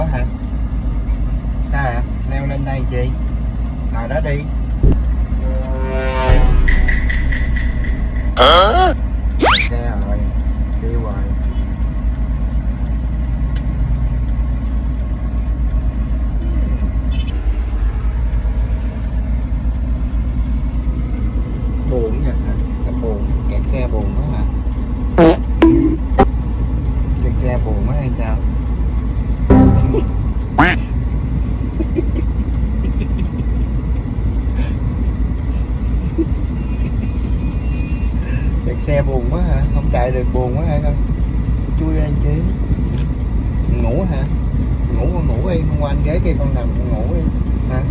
quá hả? Sao hả? Leo lên đây chị. Ngồi đó đi. Xe rồi, kêu rồi. Buồn nha hả? Buồn, kẹt xe buồn quá hả? Kẹt xe buồn quá hay sao? Kẹt xe buồn quá hả? Không chạy được buồn quá hả con? Chui ra anh chị. Ngủ hả? Ngủ đi, hôm qua anh ghé cây con nằm ngủ đi hả?